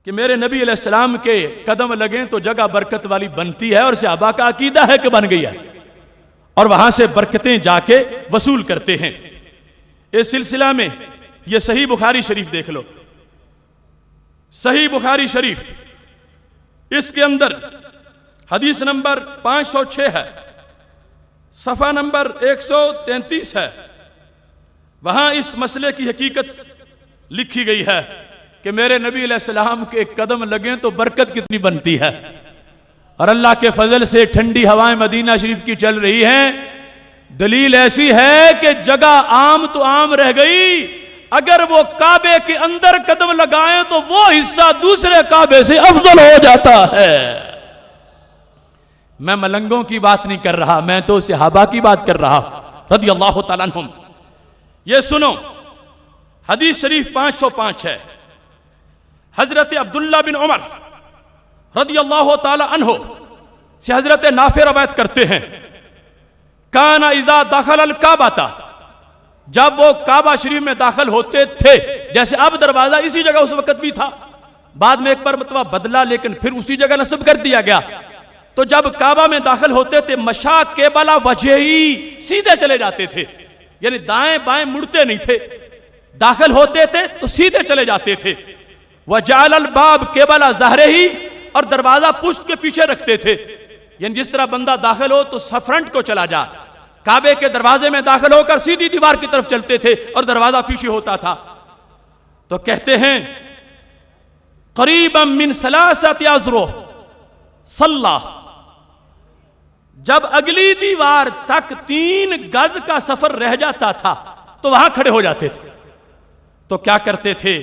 کہ میرے نبی علیہ السلام کے قدم لگیں تو جگہ برکت والی بنتی ہے، اور صحابہ کا عقیدہ ہے کہ بن گئی ہے، اور وہاں سے برکتیں جا کے وصول کرتے ہیں۔ اس سلسلہ میں یہ صحیح بخاری شریف دیکھ لو، صحیح بخاری شریف، اس کے اندر حدیث نمبر 506 ہے، صفحہ نمبر 133 ہے، وہاں اس مسئلے کی حقیقت لکھی گئی ہے کہ میرے نبی علیہ السلام کے قدم لگیں تو برکت کتنی بنتی ہے، اور اللہ کے فضل سے ٹھنڈی ہوائیں مدینہ شریف کی چل رہی ہیں۔ دلیل ایسی ہے کہ جگہ عام تو عام رہ گئی، اگر وہ کعبے کے اندر قدم لگائیں تو وہ حصہ دوسرے کعبے سے افضل ہو جاتا ہے۔ میں ملنگوں کی بات نہیں کر رہا، میں تو صحابہ کی بات کر رہا رضی اللہ تعالیٰ عنہم۔ یہ سنو، حدیث شریف 505 ہے، حضرت عبداللہ بن عمر رضی اللہ تعالیٰ عنہ سے حضرت نافع روایت کرتے ہیں، کانا اذا دخل الکعبہ، جب وہ کعبہ شریف میں داخل ہوتے تھے، جیسے اب دروازہ اسی جگہ اس وقت بھی تھا، بعد میں ایک مرتبہ بدلا لیکن پھر اسی جگہ نصب کر دیا گیا، تو جب کعبہ میں داخل ہوتے تھے مشا قبلہ وجہی، سیدھے چلے جاتے تھے، یعنی دائیں بائیں مڑتے نہیں تھے، داخل ہوتے تھے تو سیدھے چلے جاتے تھے، وجعل الباب قبلہ ظہرہی، اور دروازہ پشت کے پیچھے رکھتے تھے، یعنی جس طرح بندہ داخل ہو تو فرنٹ کو چلا جا، کعبے کے دروازے میں داخل ہو کر سیدھی دیوار کی طرف چلتے تھے اور دروازہ پیچھے ہوتا تھا۔ تو کہتے ہیں قریبا من 3 اذرع صلی، جب اگلی دیوار تک 3 گز کا سفر رہ جاتا تھا تو وہاں کھڑے ہو جاتے تھے، تو کیا کرتے تھے؟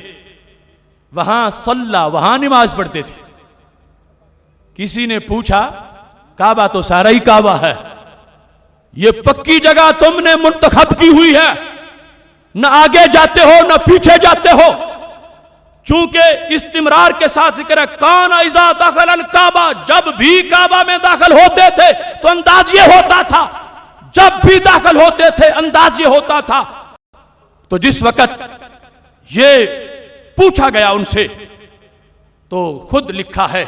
وہاں صلی، وہاں نماز پڑھتے تھے۔ کسی نے پوچھا کعبہ تو سارا ہی کعبہ ہے، یہ پکی جگہ تم نے منتخب کی ہوئی ہے، نہ آگے جاتے ہو نہ پیچھے جاتے ہو، چونکہ استمرار کے ساتھ ذکر ہے کان اذا دخل الکعبہ، جب بھی کعبہ میں داخل ہوتے تھے تو انداز یہ ہوتا تھا، جب بھی داخل ہوتے تھے انداز یہ ہوتا تھا۔ تو جس وقت یہ پوچھا گیا ان سے تو خود لکھا ہے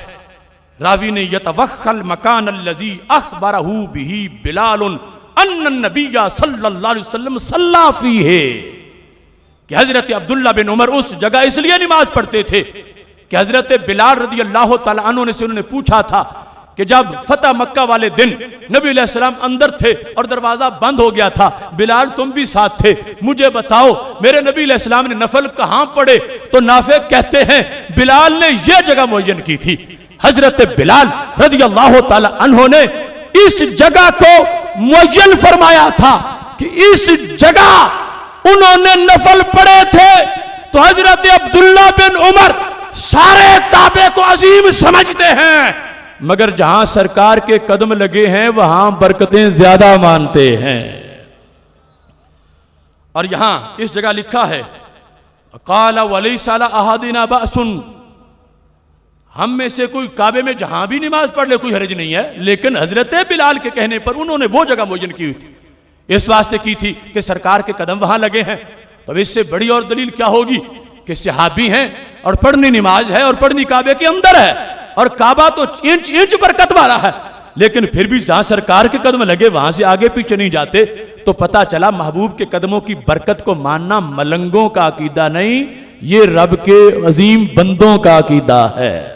راوی نے، یتوخل مکان الذی اخبرہ بہ بلال ان النبی صلی اللہ علیہ وسلم صلی فیہ، کہ حضرت عبداللہ بن عمر اس جگہ اس لیے نماز پڑھتے تھے کہ حضرت بلال رضی اللہ تعالیٰ عنہ نے سے انہوں نے پوچھا تھا کہ جب فتح مکہ والے دن نبی علیہ السلام اندر تھے اور دروازہ بند ہو گیا تھا، بلال تم بھی ساتھ تھے، مجھے بتاؤ میرے نبی علیہ السلام نے نفل کہاں پڑھے؟ تو نافع کہتے ہیں بلال نے یہ جگہ معین کی تھی، حضرت بلال رضی اللہ تعالی عنہ نے اس جگہ کو معین فرمایا تھا کہ اس جگہ انہوں نے نفل پڑھے تھے۔ تو حضرت عبداللہ بن عمر سارے کعبے کو عظیم سمجھتے ہیں، مگر جہاں سرکار کے قدم لگے ہیں وہاں برکتیں زیادہ مانتے ہیں۔ اور یہاں اس جگہ لکھا ہے قال ولیس علی احدنا بأس، ہم میں سے کوئی کعبے میں جہاں بھی نماز پڑھ لے کوئی حرج نہیں ہے، لیکن حضرت بلال کے کہنے پر انہوں نے وہ جگہ معین کی ہوئی تھی، اس واسطے کی تھی کہ سرکار کے قدم وہاں لگے ہیں۔ تو اس سے بڑی اور دلیل کیا ہوگی کہ صحابی ہیں اور پڑھنی نماز ہے اور پڑھنی کعبے کے اندر ہے، اور کعبہ تو انچ انچ برکت والا ہے، لیکن پھر بھی جہاں سرکار کے قدم لگے وہاں سے آگے پیچھے نہیں جاتے۔ تو پتا چلا محبوب کے قدموں کی برکت کو ماننا ملنگوں کا عقیدہ نہیں، یہ رب کے عظیم بندوں کا عقیدہ ہے۔